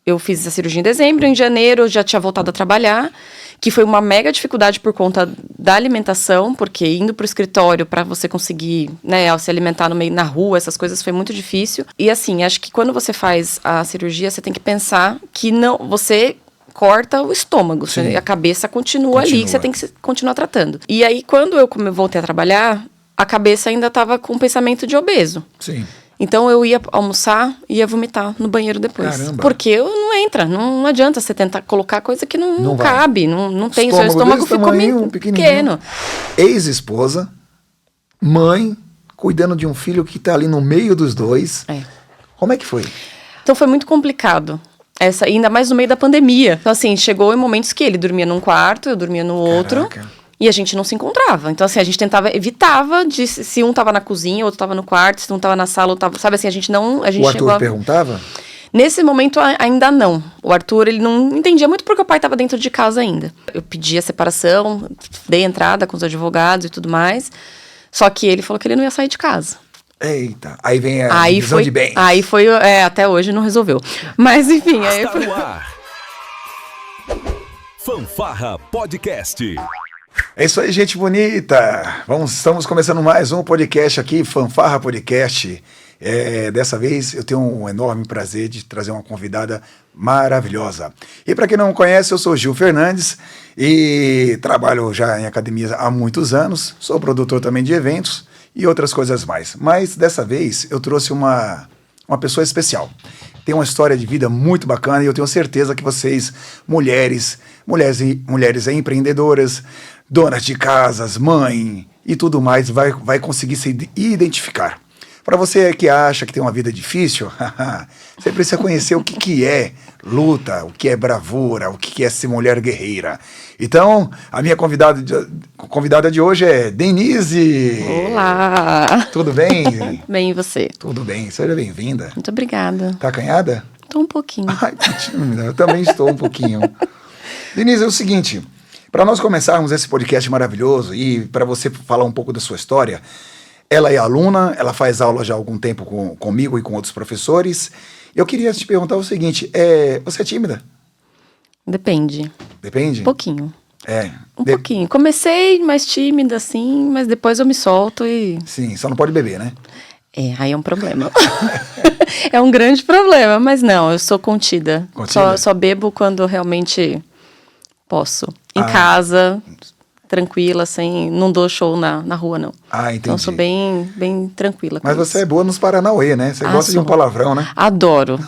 eu fiz a cirurgia em dezembro, em janeiro eu já tinha voltado a trabalhar, que foi uma mega dificuldade por conta da alimentação, porque indo pro escritório para você conseguir, né, se alimentar no meio, na rua, essas coisas foi muito difícil. E assim, acho que quando você faz a cirurgia, você tem que pensar que não, você corta o estômago, a cabeça continua ali, que você tem que continuar tratando. E aí, quando eu voltei a trabalhar, a cabeça ainda estava com pensamento de obeso. Sim. Então, eu ia almoçar e ia vomitar no banheiro depois. Caramba. Porque não entra, não adianta você tentar colocar coisa que não cabe, não tem, seu estômago ficou meio pequeno. Ex-esposa, mãe, cuidando de um filho que está ali no meio dos dois. Como é que foi? Então, foi muito complicado. Ainda mais no meio da pandemia. Então, assim, chegou em momentos que ele dormia num quarto, eu dormia no outro. E a gente não se encontrava. Então, assim, a gente evitava de se um tava na cozinha, outro tava no quarto, se um tava na sala, outro tava... Sabe assim, a gente o Arthur perguntava? Nesse momento, ainda não. O Arthur, ele não entendia muito porque o pai tava dentro de casa ainda. Eu pedi a separação, dei entrada com os advogados e tudo mais. Só que ele falou que ele não ia sair de casa. Eita, aí vem a divisão de bens. Aí foi, até hoje não resolveu. Mas enfim, aí foi... Fanfarra Podcast. É isso aí, gente bonita. Estamos começando mais um podcast aqui, Fanfarra Podcast. Dessa vez eu tenho um enorme prazer de trazer uma convidada maravilhosa. E para quem não me conhece, eu sou Gil Fernandes e trabalho já em academias há muitos anos. Sou produtor também de eventos e outras coisas mais. Mas dessa vez eu trouxe uma pessoa especial. Tem uma história de vida muito bacana e eu tenho certeza que vocês, mulheres empreendedoras, donas de casas, mãe e tudo mais, vai conseguir se identificar. Para você que acha que tem uma vida difícil, você precisa conhecer o que é luta, o que é bravura, o que é ser mulher guerreira. Então, a minha convidada de hoje é Denise. Olá! Tudo bem? Bem, e você? Tudo bem, seja bem-vinda. Muito obrigada. Tá acanhada? Tô um pouquinho. Ai, eu também estou um pouquinho. Denise, é o seguinte, para nós começarmos esse podcast maravilhoso e para você falar um pouco da sua história, ela é aluna, ela faz aula já há algum tempo comigo e com outros professores. Eu queria te perguntar o seguinte, você é tímida? Depende. Depende? Um pouquinho. Um pouquinho. Comecei mais tímida, assim, mas depois eu me solto e... Sim, só não pode beber, né? Aí é um problema. É um grande problema, mas não, eu sou contida. Só bebo quando realmente posso. Em casa... tranquila, assim, não dou show na rua, não. Entendi. Então, eu sou bem tranquila com Mas você é boa nos Paranauê, né? Você gosta de um palavrão, né? Adoro,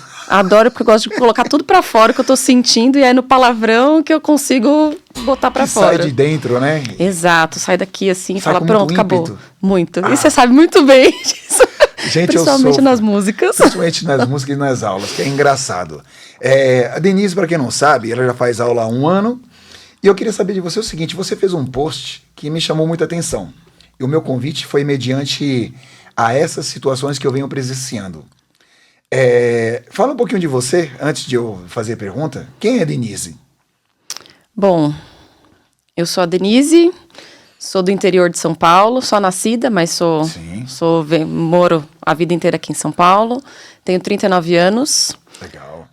porque eu gosto de colocar tudo pra fora que eu tô sentindo, e é no palavrão que eu consigo botar pra fora. Sai de dentro, né? Exato, sai daqui assim e fala, muito pronto, acabou. ímpeto. Muito. E você sabe muito bem disso. Gente, principalmente nas músicas. Principalmente nas músicas e nas aulas, que é engraçado. A Denise, pra quem não sabe, ela já faz aula há 1 ano. E eu queria saber de você o seguinte, você fez um post que me chamou muita atenção. E o meu convite foi mediante a essas situações que eu venho presenciando. Fala um pouquinho de você, antes de eu fazer a pergunta. Quem é a Denise? Bom, eu sou a Denise, sou do interior de São Paulo, sou nascida, mas moro a vida inteira aqui em São Paulo. Tenho 39 anos. Legal.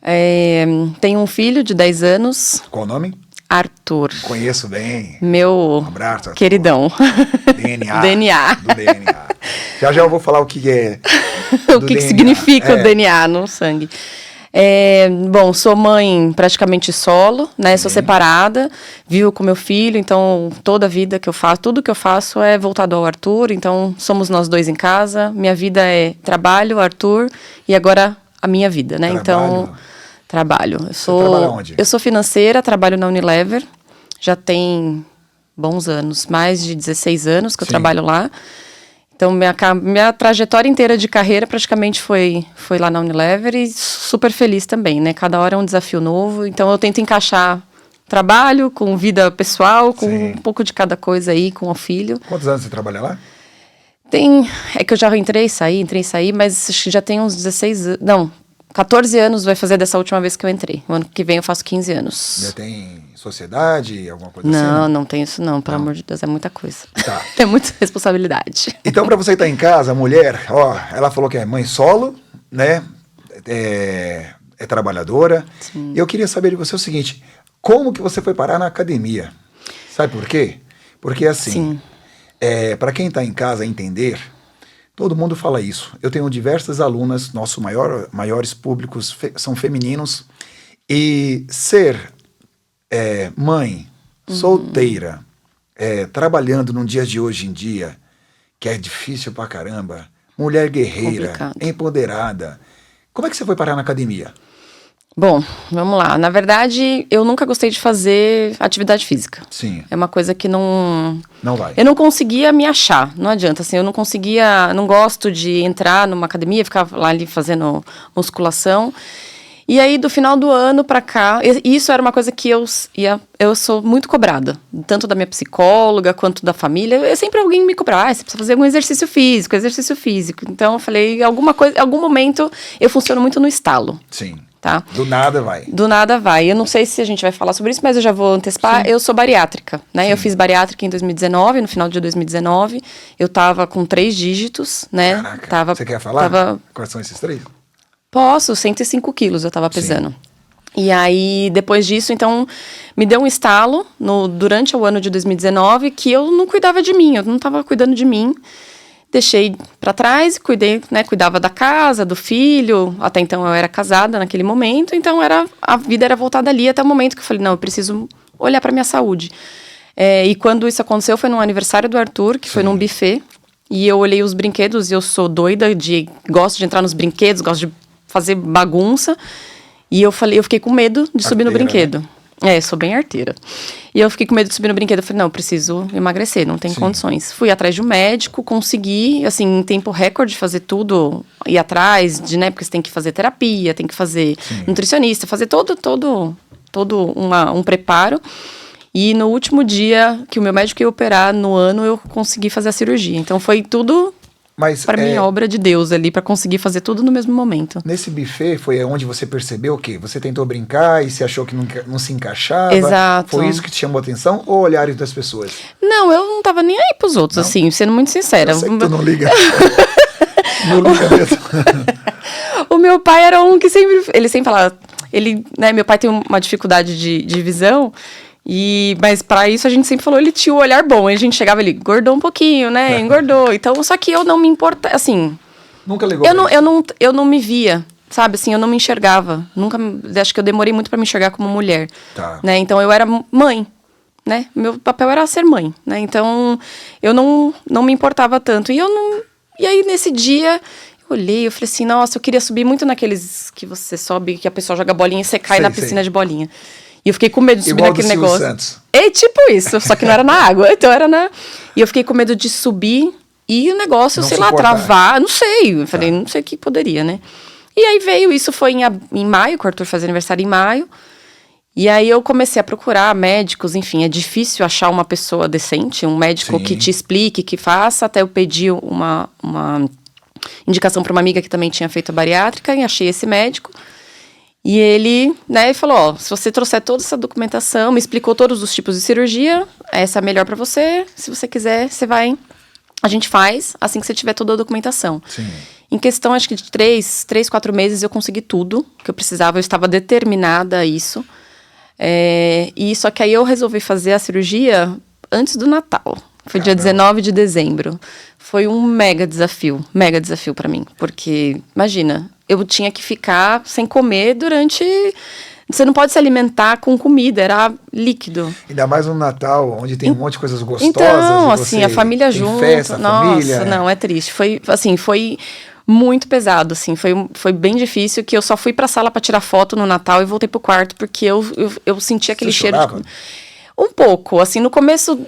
Tenho um filho de 10 anos. Qual o nome? Arthur. Conheço bem. Meu abraço, queridão. DNA. DNA. Do DNA. Já eu vou falar o que é. O que significa o DNA no sangue. Bom, sou mãe praticamente solo, né? Sou separada, vivo com meu filho, então toda a vida que eu faço, tudo que eu faço é voltado ao Arthur, então somos nós dois em casa. Minha vida é trabalho, Arthur, e agora a minha vida, né? Então... Trabalho. Você trabalha onde? Eu sou financeira, trabalho na Unilever. Já tem bons anos, mais de 16 anos que eu trabalho lá. Então, minha trajetória inteira de carreira praticamente foi lá na Unilever e super feliz também, né? Cada hora é um desafio novo. Então, eu tento encaixar trabalho com vida pessoal, com um pouco de cada coisa aí, com o filho. Quantos anos você trabalha lá? É que eu já entrei e saí, mas acho que já tem uns 16 anos. Não, 14 anos vai fazer dessa última vez que eu entrei. O ano que vem eu faço 15 anos. Já tem sociedade, alguma coisa assim? Não tem isso não. Pelo amor de Deus, é muita coisa. Tá. Tem muita responsabilidade. Então, pra você que tá em casa, a mulher, ela falou que é mãe solo, né? é trabalhadora. Sim. Eu queria saber de você o seguinte, como que você foi parar na academia? Sabe por quê? Porque assim, para quem está em casa entender, todo mundo fala isso. Eu tenho diversas alunas, nossos maiores públicos são femininos, e ser mãe, solteira, trabalhando num dia de hoje em dia, que é difícil pra caramba, mulher guerreira, Complicado. empoderada, como é que você foi parar na academia? Bom, vamos lá. Na verdade, eu nunca gostei de fazer atividade física. Sim, É uma coisa que não... não vai. Eu não conseguia me achar, não adianta, assim, eu não conseguia, não gosto de entrar numa academia, ficar lá ali fazendo musculação. E aí, do final do ano pra cá, isso era uma coisa que eu sou muito cobrada, tanto da minha psicóloga quanto da família. Sempre alguém me cobrava, você precisa fazer algum exercício físico. Então, eu falei, algum momento, eu funciono muito no estalo, Sim, tá? do nada vai. Do nada vai. Eu não sei se a gente vai falar sobre isso, mas eu já vou antecipar. Sim. Eu sou bariátrica, né? Sim. Eu fiz bariátrica em 2019, no final de 2019. Eu tava com 3 dígitos, né? Caraca, você quer falar? Quais são esses 3? Posso, 105 quilos eu tava pesando. E aí, depois disso, então, me deu um estalo durante o ano de 2019 que eu não cuidava de mim, eu não tava cuidando de mim. Deixei pra trás, cuidava da casa, do filho. Até então eu era casada naquele momento, então a vida era voltada ali até o momento que eu falei, não, eu preciso olhar pra minha saúde. E quando isso aconteceu foi no aniversário do Arthur, que foi num buffet. E eu olhei os brinquedos e eu sou doida, gosto de entrar nos brinquedos, gosto de fazer bagunça. E eu fiquei com medo de subir no brinquedo. Né? Sou bem arteira. E eu fiquei com medo de subir no brinquedo. Eu falei, não, eu preciso emagrecer, não tem condições. Fui atrás de um médico, consegui, assim, em tempo recorde, fazer tudo. Ir atrás porque você tem que fazer terapia, tem que fazer nutricionista, fazer todo um preparo. E no último dia que o meu médico ia operar no ano, eu consegui fazer a cirurgia. Então foi tudo... Para mim, obra de Deus ali, para conseguir fazer tudo no mesmo momento. Nesse buffet foi onde você percebeu o quê? Você tentou brincar e você achou que não se encaixava? Exato. Foi isso que te chamou a atenção ou olhares das pessoas? Não, eu não tava nem aí pros outros, assim, sendo muito sincera. Eu sei que tu não liga. Não liga mesmo. O meu pai era um que ele sempre falava... meu pai tem uma dificuldade de visão... Mas pra isso a gente sempre falou, ele tinha o olhar bom. A gente chegava, ele engordou um pouquinho, né? Engordou. Então, só que eu não me importa, assim... Nunca ligou eu não me via, sabe? Assim, eu não me enxergava. Acho que eu demorei muito pra me enxergar como mulher. Tá. Né? Então, eu era mãe, né? Meu papel era ser mãe, né? Então, eu não me importava tanto. E aí, nesse dia... Eu olhei, eu falei assim, nossa, eu queria subir muito naqueles que você sobe, que a pessoa joga bolinha e você cai na piscina de bolinha. E eu fiquei com medo de subir naquele negócio. Santos. Tipo isso, só que não era na água. Então era E eu fiquei com medo de subir e o negócio, não sei lá, suportar. travar. Não sei. Eu falei, não sei o que poderia, né? E aí veio, isso foi em maio, que o Arthur faz aniversário em maio. E aí eu comecei a procurar médicos, enfim, é difícil achar uma pessoa decente, um médico que te explique, que faça. Até eu pedi uma indicação para uma amiga que também tinha feito a bariátrica e achei esse médico. E ele, falou, se você trouxer toda essa documentação, me explicou todos os tipos de cirurgia, essa é a melhor pra você, se você quiser, a gente faz, assim que você tiver toda a documentação. Sim. Em questão, acho que de 4 meses, eu consegui tudo que eu precisava, eu estava determinada a isso. E só que aí eu resolvi fazer a cirurgia antes do Natal. Foi dia 19 de dezembro. Foi um mega desafio pra mim. Porque, imagina, eu tinha que ficar sem comer durante... Você não pode se alimentar com comida, era líquido. Ainda mais no Natal, onde tem um monte de coisas gostosas. Então, assim, a família junto. Festa, nossa, família. Não, é triste. Foi muito pesado, assim. Foi bem difícil, que eu só fui pra sala pra tirar foto no Natal e voltei pro quarto, porque eu senti aquele cheiro. Chorava? Um pouco, assim, no começo...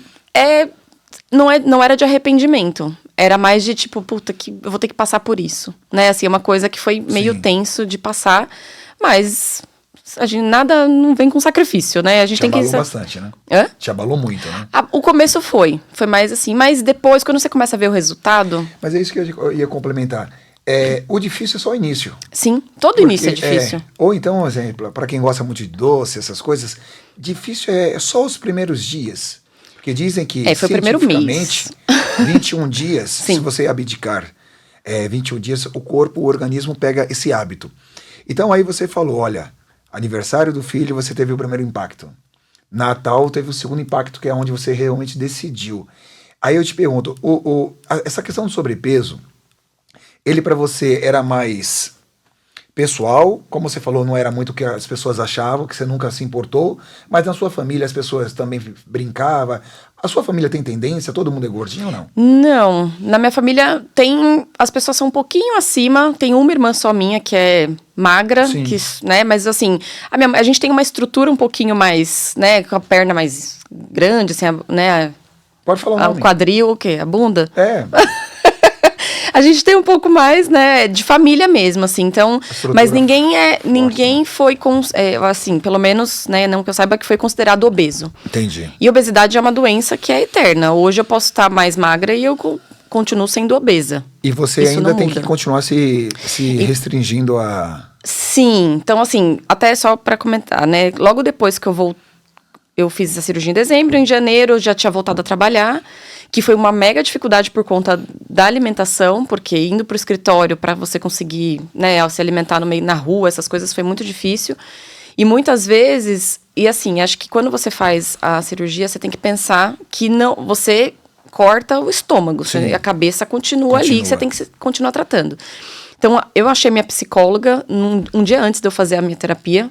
Não era de arrependimento. Era mais de tipo, puta, que eu vou ter que passar por isso. Né? Assim, é uma coisa que foi meio tenso de passar. Mas nada não vem com sacrifício, né? A gente tem que... Te abalou bastante, né? Hã? Te abalou muito, né? O começo foi mais assim. Mas depois, quando você começa a ver o resultado... Mas é isso que eu ia complementar. O difícil é só o início. Sim, todo início é difícil. Ou então, exemplo, para quem gosta muito de doce, essas coisas, difícil é só os primeiros dias. Porque dizem que, foi o primeiro mês. 21 dias, se você abdicar 21 dias, o organismo pega esse hábito. Então aí você falou, olha, aniversário do filho, você teve o primeiro impacto. Natal teve o segundo impacto, que é onde você realmente decidiu. Aí eu te pergunto, essa questão do sobrepeso, ele para você era mais pessoal, como você falou, não era muito o que as pessoas achavam, que você nunca se importou, mas na sua família as pessoas também brincavam. A sua família tem tendência? Todo mundo é gordinho ou não? Não, na minha família as pessoas são um pouquinho acima, tem uma irmã só minha que é magra, Sim. que, né, mas assim, a gente tem uma estrutura um pouquinho mais, né, com a perna mais grande, assim, né, Pode falar o nome. o quadril, o quê? A bunda? É, A gente tem um pouco mais, né, de família mesmo, assim, então, mas ninguém foi, assim, pelo menos, né, não que eu saiba que foi considerado obeso. entendi. E obesidade é uma doença que é eterna. Hoje eu posso estar mais magra e eu continuo sendo obesa. E você Isso ainda não tem muda. que continuar se restringindo a... Sim, então assim, até só para comentar, né, logo depois que eu fiz a cirurgia em dezembro, em janeiro eu já tinha voltado a trabalhar, que foi uma mega dificuldade por conta da alimentação, porque indo para o escritório para você conseguir, né, se alimentar na rua, essas coisas foi muito difícil. E muitas vezes, e assim, acho que quando você faz a cirurgia, você tem que pensar que não, você corta o estômago, Sim. a cabeça continua ali, que você tem que continuar tratando. Então, eu achei minha psicóloga um dia antes de eu fazer a minha terapia.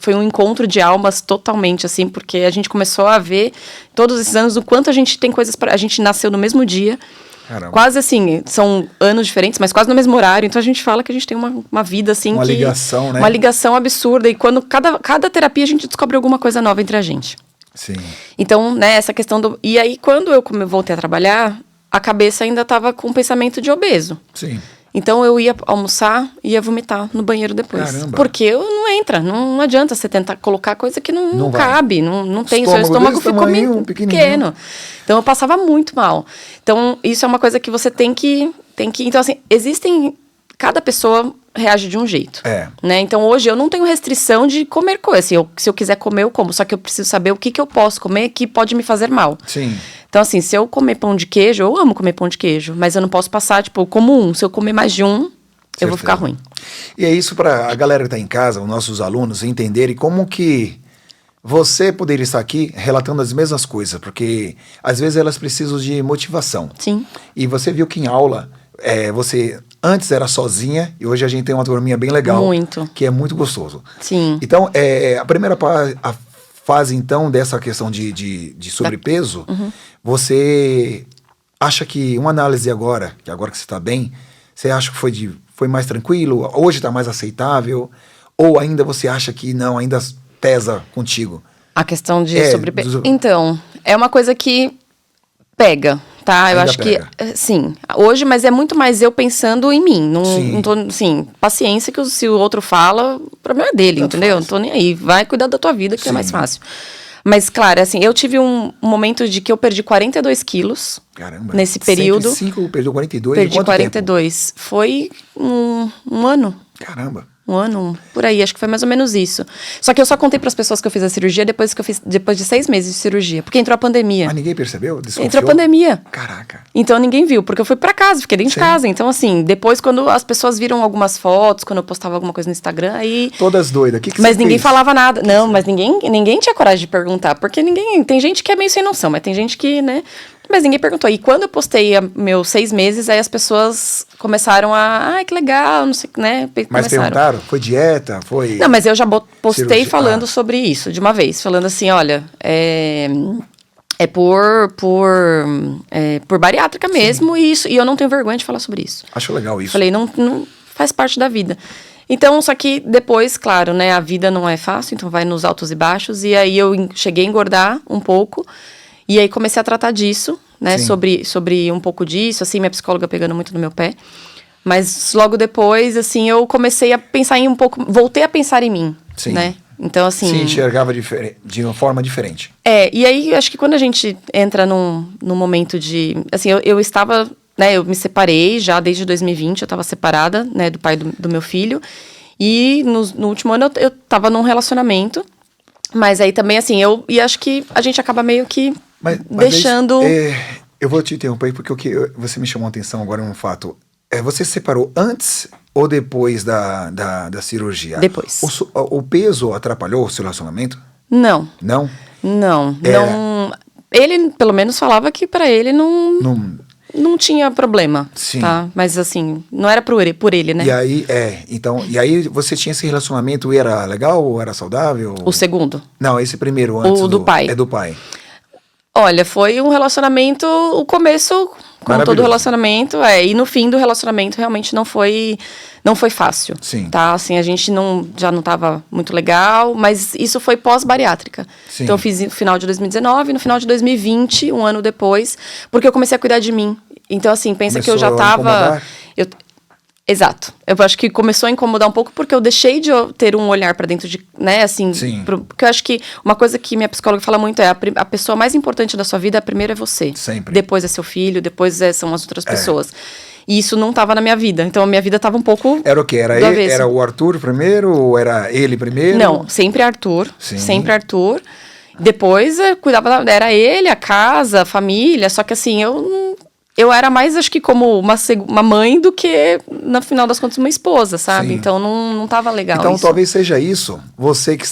Foi um encontro de almas totalmente, assim, porque a gente começou a ver todos esses anos o quanto a gente tem coisas a gente nasceu no mesmo dia. Caramba. Quase assim, são anos diferentes, mas quase no mesmo horário. Então, a gente fala que a gente tem uma vida, assim, Uma ligação, né? Uma ligação absurda. E quando cada terapia, a gente descobre alguma coisa nova entre a gente. Sim. Então, né, essa questão do... E aí, quando eu voltei a trabalhar, a cabeça ainda estava com o pensamento de obeso. Sim. Então, eu ia almoçar e ia vomitar no banheiro depois. Caramba. Porque não entra, não adianta você tentar colocar coisa que não vai. cabe, não tem. Seu Estômago estômago desse ficou tamanho, pequenininho. pequeno. Então, eu passava muito mal. Então, isso é uma coisa que você tem que... Então, assim, cada pessoa reage de um jeito. É. Né? Então, hoje, eu não tenho restrição de comer coisa. Assim, se eu quiser comer, eu como. Só que eu preciso saber o que eu posso comer que pode me fazer mal. Sim. Então, assim, se eu comer pão de queijo, eu amo comer pão de queijo. Mas eu não posso passar, tipo, eu como um. Se eu comer mais de um, eu vou ficar ruim. E é isso para a galera que está em casa, os nossos alunos, entenderem como que você poderia estar aqui relatando as mesmas coisas, porque às vezes elas precisam de motivação. Sim. E você viu que em aula, você antes era sozinha e hoje a gente tem uma turminha bem legal. Muito. Que é muito gostoso. Sim. Então, a primeira fase, então, dessa questão de sobrepeso, você acha que uma análise agora que você está bem, você acha que foi mais tranquilo? Hoje está mais aceitável? Ou ainda você acha que não, ainda pesa contigo? A questão de sobrepeso. do- Então, é uma coisa que pega, tá? Eu Ainda acho pega. que, sim, hoje, mas é muito mais eu pensando em mim. Não tô, assim, paciência que se o outro fala, o problema é dele, Tanto entendeu? faz. Não tô nem aí. Vai cuidar da tua vida, que Sim. é mais fácil. Mas, claro, assim, eu tive um momento de que eu perdi 42 quilos. Caramba. Nesse período. 105, perdeu 42. Perdi Quanto 42. Foi um ano. tempo? Caramba. Um ano, por aí, acho que foi mais ou menos isso. Só que eu só contei para as pessoas que eu fiz a cirurgia depois de 6 meses de cirurgia, porque entrou a pandemia. Mas ninguém percebeu? Desconfiou? Entrou a pandemia. Caraca. Então ninguém viu, porque eu fui pra casa, fiquei dentro de casa. Então, assim, depois quando as pessoas viram algumas fotos, quando eu postava alguma coisa no Instagram, aí. Todas doidas. O que Mas você ninguém fez? falava nada. Não, mas ninguém tinha coragem de perguntar. Porque tem gente que é meio sem noção, mas tem gente que, né? Mas ninguém perguntou. E quando eu postei meus 6 meses, aí as pessoas começaram ai, que legal, não sei, né? Mas perguntaram? Foi dieta? Foi... Não, mas eu já postei cirurgia? falando sobre isso de uma vez. Falando assim, olha, é por bariátrica mesmo, e eu não tenho vergonha de falar sobre isso. Acho legal isso. Falei, não faz parte da vida. Então, só que depois, claro, né, a vida não é fácil, então vai nos altos e baixos, e aí eu cheguei a engordar um pouco, e aí comecei a tratar disso, né, sobre um pouco disso, assim, minha psicóloga pegando muito no meu pé. Mas logo depois, assim, eu comecei a pensar voltei a pensar em mim, Sim. né? Então, assim... Se enxergava de uma forma diferente. E aí, acho que quando a gente entra num momento de... Assim, eu estava... Né, eu me separei já desde 2020, eu estava separada, né, do pai do meu filho. E no último ano eu estava num relacionamento. Mas aí também, assim, e acho que a gente acaba meio que Mas deixando... eu vou te interromper porque você me chamou a atenção agora num fato. Você se separou antes ou depois da cirurgia? Depois. O peso atrapalhou o seu relacionamento? Não, Não? não. É. Ele, pelo menos, falava que pra ele Não. não tinha problema. Sim. Tá? Mas assim, não era por ele, né? E aí, e aí você tinha esse relacionamento, era legal ou era saudável? O segundo. Não, esse primeiro antes O do pai. É do pai. Olha, foi um relacionamento, o começo, como todo relacionamento, e no fim do relacionamento realmente não foi fácil. Sim. Tá? Assim, a gente já não estava muito legal, mas isso foi pós-bariátrica. Sim. Então eu fiz no final de 2019, no final de 2020, um ano depois, porque eu comecei a cuidar de mim. Então, assim, pensa que eu já estava... Exato. Eu acho que começou a incomodar um pouco porque eu deixei de ter um olhar pra dentro de, né, assim... Sim. Porque eu acho que uma coisa que minha psicóloga fala muito é a pessoa mais importante da sua vida, a primeira é você. Sempre. Depois é seu filho, depois são as outras pessoas. E isso não estava na minha vida. Então, a minha vida estava um pouco... Era o quê? Era o Arthur primeiro ou era ele primeiro? Não, sempre Arthur. Sim. Sempre Arthur. Depois, cuidava era ele, a casa, a família. Só que, assim, eu era mais, acho que, como uma mãe do que, no final das contas, uma esposa, sabe? Sim. Então, não tava legal Então, isso. talvez seja isso, você que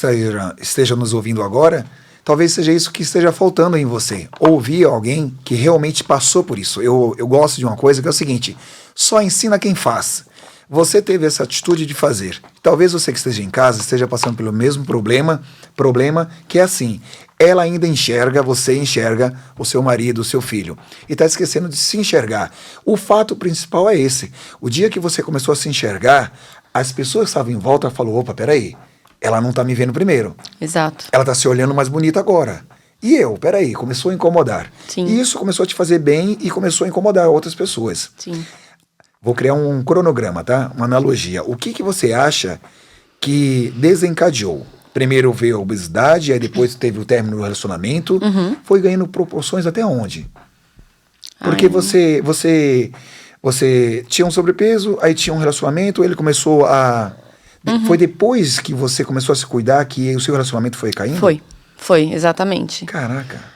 esteja nos ouvindo agora, talvez seja isso que esteja faltando em você. Ouvir alguém que realmente passou por isso. Eu gosto de uma coisa que é o seguinte, só ensina quem faz. Você teve essa atitude de fazer. Talvez você que esteja em casa esteja passando pelo mesmo problema que é assim, ela ainda você enxerga o seu marido, o seu filho, e está esquecendo de se enxergar. O fato principal é esse. O dia que você começou a se enxergar, as pessoas que estavam em volta falaram, opa, peraí, ela não está me vendo primeiro. Exato. Ela está se olhando mais bonita agora. E peraí, começou a incomodar. Sim. E isso começou a te fazer bem e começou a incomodar outras pessoas. Sim. Vou criar um cronograma, tá? Uma analogia. O que você acha que desencadeou? Primeiro veio a obesidade, aí depois teve o término do relacionamento. Uhum. Foi ganhando proporções até onde? Porque você tinha um sobrepeso, aí tinha um relacionamento, ele começou a... Foi depois que você começou a se cuidar que o seu relacionamento foi caindo? Foi, exatamente. Caraca.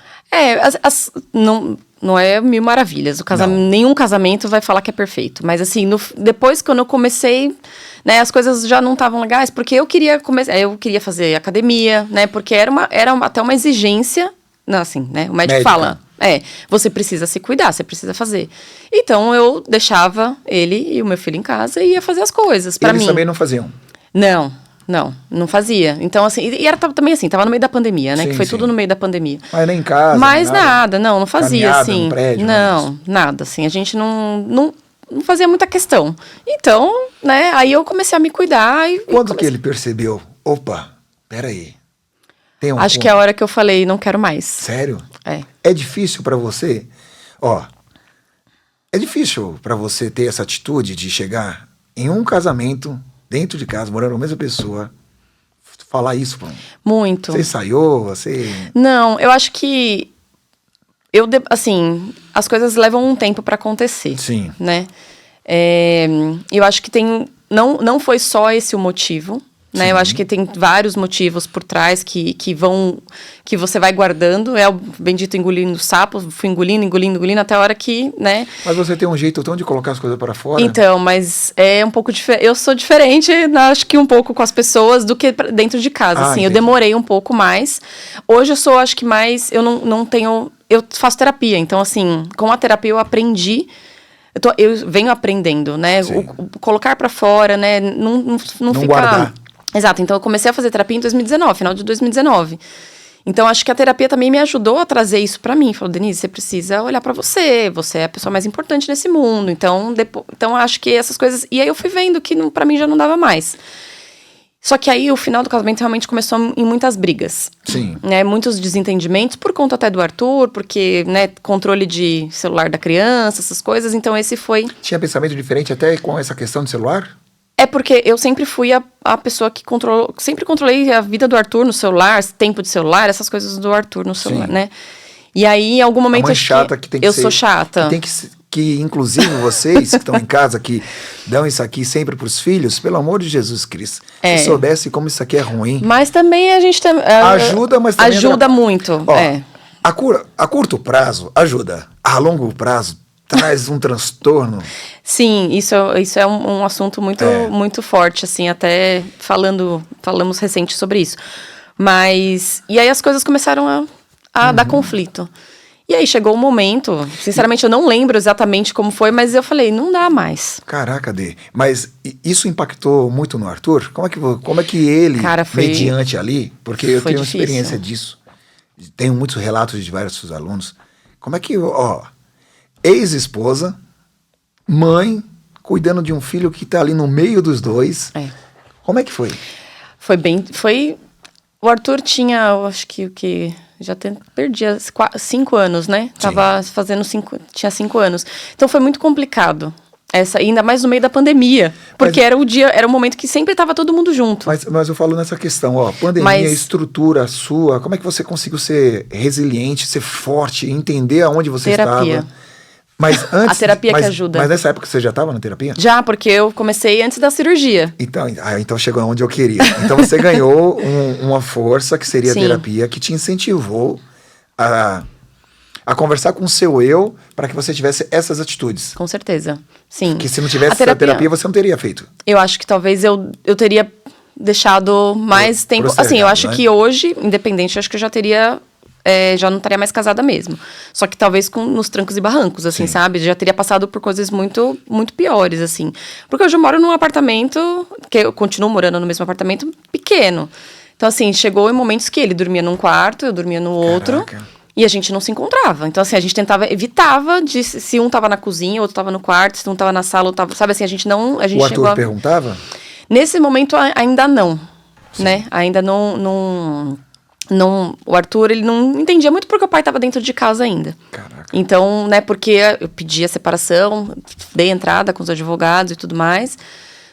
Não é mil maravilhas. Nenhum casamento vai falar que é perfeito. Mas assim, depois quando eu comecei, né, as coisas já não estavam legais, porque eu queria fazer academia, né? Porque era até uma exigência, não, assim, né? O médico fala, você precisa se cuidar, você precisa fazer. Então eu deixava ele e o meu filho em casa e ia fazer as coisas pra mim. Eles também não faziam? Não fazia. Então, assim, e era também assim, tava no meio da pandemia, né? Sim, que foi sim. tudo no meio da pandemia. Mas nem em casa, Mas nada, não fazia, caminhada assim. no prédio, nada, assim. A gente não fazia muita questão. Então, né, aí eu comecei a me cuidar e... Quando que ele percebeu? Opa, peraí. Acho que é a hora que eu falei, não quero mais. Sério? É. É difícil pra você? É difícil pra você ter essa atitude de chegar em um casamento, dentro de casa, morando com a mesma pessoa, falar isso pra mim? Muito. Você ensaiou, você... Não, eu acho que... assim, as coisas levam um tempo pra acontecer. Sim. Né? Eu acho que não foi só esse o motivo, né? Eu acho que tem vários motivos por trás que você vai guardando. É o bendito engolindo sapo, fui engolindo até a hora que, né? Mas você tem um jeito tão de colocar as coisas para fora. Então, mas é um pouco diferente. Eu sou diferente, acho que um pouco com as pessoas do que dentro de casa, assim. Entendi. Eu demorei um pouco mais. Hoje eu sou, acho que mais, eu não tenho... Eu faço terapia, então, assim, com a terapia eu aprendi... Eu venho aprendendo, né? O colocar pra fora, né? Não ficar... guardar. Exato. Então, eu comecei a fazer terapia em 2019, final de 2019. Então, acho que a terapia também me ajudou a trazer isso pra mim. Falou, Denise, você precisa olhar pra você. Você é a pessoa mais importante nesse mundo. Então, acho que essas coisas... E aí, eu fui vendo que pra mim já não dava mais. Só que aí, o final do casamento realmente começou em muitas brigas. Sim. Né, muitos desentendimentos, por conta até do Arthur, porque, né, controle de celular da criança, essas coisas. Então, esse foi... Tinha pensamento diferente até com essa questão de celular? É porque eu sempre fui a pessoa que controlou... Sempre controlei a vida do Arthur no celular, tempo de celular, essas coisas do Arthur no celular, né? E aí, em algum momento... A mãe chata que tem que eu ser... sou chata. Que inclusive vocês que estão em casa, que dão isso aqui sempre pros filhos, pelo amor de Jesus Cristo, se soubesse como isso aqui é ruim... Mas também a gente... ajuda, mas também... Ajuda muito, A curto prazo, ajuda. A longo prazo, traz um transtorno. Sim, isso é um assunto muito forte, assim, até falamos recente sobre isso. Mas, e aí as coisas começaram a dar conflito. E aí chegou o momento, sinceramente eu não lembro exatamente como foi, mas eu falei, não dá mais. Caraca, Dê. Mas isso impactou muito no Arthur? Como é que ele, Cara, mediante ali, porque eu tenho difícil. experiência disso, tenho muitos relatos de diversos alunos, como é que, ex-esposa, mãe, cuidando de um filho que tá ali no meio dos dois, como é que foi? O Arthur tinha, eu acho que perdi 5 anos, né? Tava fazendo tinha 5 anos. Então foi muito complicado. Ainda mais no meio da pandemia. Porque era o momento que sempre tava todo mundo junto. Mas eu falo nessa questão, pandemia, estrutura sua, como é que você conseguiu ser resiliente, ser forte, entender aonde você terapia. Estava? Mas antes, a terapia que ajuda. Mas nessa época você já estava na terapia? Já, porque eu comecei antes da cirurgia. Então chegou onde eu queria. Então você ganhou uma força que seria a terapia, que te incentivou a conversar com o seu eu para que você tivesse essas atitudes. Com certeza, sim. Que se não tivesse essa terapia, você não teria feito. Eu acho que talvez eu teria deixado mais tempo. Assim, eu acho que hoje, independente, eu acho que eu já teria... já não estaria mais casada mesmo. Só que talvez nos trancos e barrancos, assim, sabe? Já teria passado por coisas muito, muito piores, assim. Porque hoje eu moro num apartamento, que eu continuo morando no mesmo apartamento, pequeno. Então, assim, chegou em momentos que ele dormia num quarto, eu dormia no outro. Caraca. E a gente não se encontrava. Então, assim, a gente evitava se um tava na cozinha, outro tava no quarto, se um tava na sala, outro tava... Sabe, assim, a gente o Arthur perguntava? Nesse momento, ainda não, né? Ainda não, o Arthur, ele não entendia muito porque o pai estava dentro de casa ainda. Caraca. Então, né, porque eu pedi a separação, dei entrada com os advogados e tudo mais.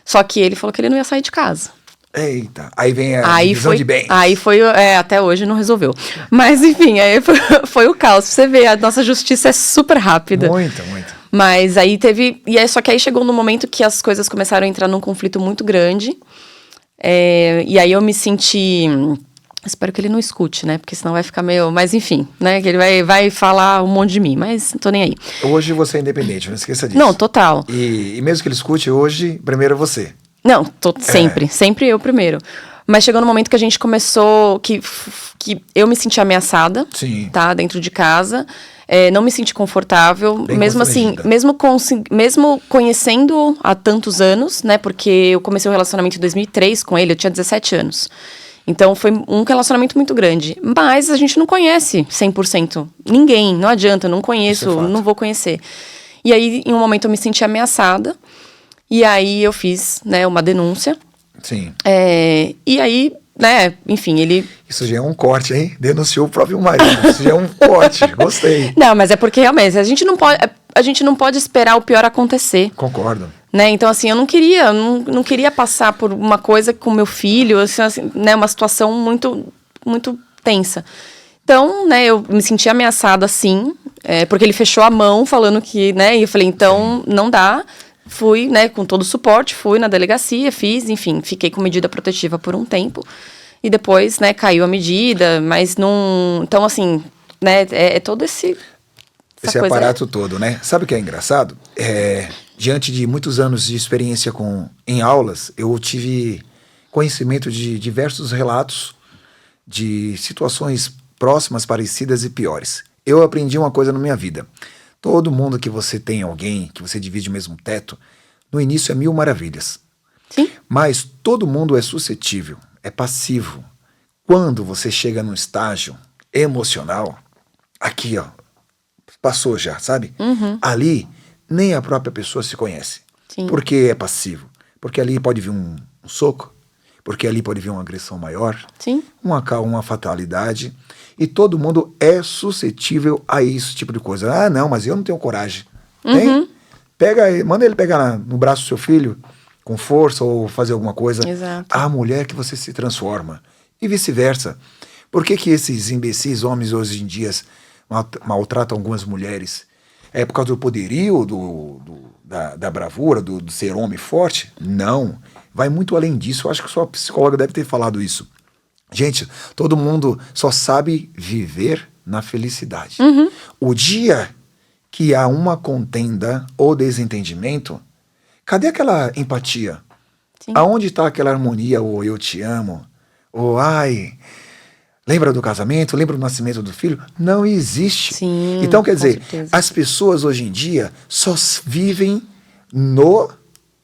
Só que ele falou que ele não ia sair de casa. Eita, aí vem a divisão de bens. Aí foi, até hoje não resolveu. Mas, enfim, aí foi o caos. Você vê, a nossa justiça é super rápida. Muito. Mas aí só que aí chegou no momento que as coisas começaram a entrar num conflito muito grande. E aí eu me senti... Espero que ele não escute, né? Porque senão vai ficar meio... Mas enfim, né? Que ele vai falar um monte de mim, mas não tô nem aí. Hoje você é independente, não esqueça disso. Não, total. E mesmo que ele escute hoje, primeiro você. Não, sempre eu primeiro. Mas chegou no momento que a gente começou... Que eu me senti ameaçada. Sim. Tá? Dentro de casa. Não me senti confortável. Bem mesmo assim, mesmo conhecendo há tantos anos, né? Porque eu comecei o relacionamento em 2003 com ele, eu tinha 17 anos. Então, foi um relacionamento muito grande. Mas a gente não conhece 100%. Ninguém, não adianta, eu não conheço, não vou conhecer. E aí, em um momento, eu me senti ameaçada. E aí, eu fiz, né, uma denúncia. Sim. E aí, né, enfim, ele... Isso já é um corte, hein? Denunciou o próprio marido. Isso já é um corte, gostei. Não, mas é porque, realmente, a gente não pode esperar o pior acontecer. Concordo. Né? Então, assim, eu não queria passar por uma coisa com meu filho, assim, né, uma situação muito, muito tensa. Então, né, eu me senti ameaçada, sim, porque ele fechou a mão falando que, né, e eu falei, então, não dá. Fui, né, com todo o suporte, fui na delegacia, fiquei com medida protetiva por um tempo. E depois, né, caiu a medida, mas não... Então, assim, né, todo esse aparato todo, né? Sabe o que é engraçado? Diante de muitos anos de experiência em aulas, eu tive conhecimento de diversos relatos de situações próximas, parecidas e piores. Eu aprendi uma coisa na minha vida. Todo mundo que você tem alguém, que você divide o mesmo teto, no início é 1000 maravilhas. Sim. Mas todo mundo é suscetível, é passivo. Quando você chega num estágio emocional, aqui, passou já, sabe? Uhum. Ali, nem a própria pessoa se conhece. Sim. Porque é passivo. Porque ali pode vir um soco, porque ali pode vir uma agressão maior, Sim. uma fatalidade. E todo mundo é suscetível a esse tipo de coisa. Ah, não, mas eu não tenho coragem. Uhum. Manda ele pegar no braço do seu filho com força ou fazer alguma coisa. Exato. A mulher que você se transforma. E vice-versa. Por que esses imbecis homens hoje em dia maltratam algumas mulheres? É por causa do poderio, da bravura, do ser homem forte? Não. Vai muito além disso. Eu acho que sua psicóloga deve ter falado isso. Gente, todo mundo só sabe viver na felicidade. Uhum. O dia que há uma contenda ou desentendimento, cadê aquela empatia? Sim. Aonde está aquela harmonia, ou eu te amo, ou ai, lembra do casamento, lembra do nascimento do filho? Não existe. Sim, Então, quer com dizer, certeza. as pessoas hoje em dia só vivem no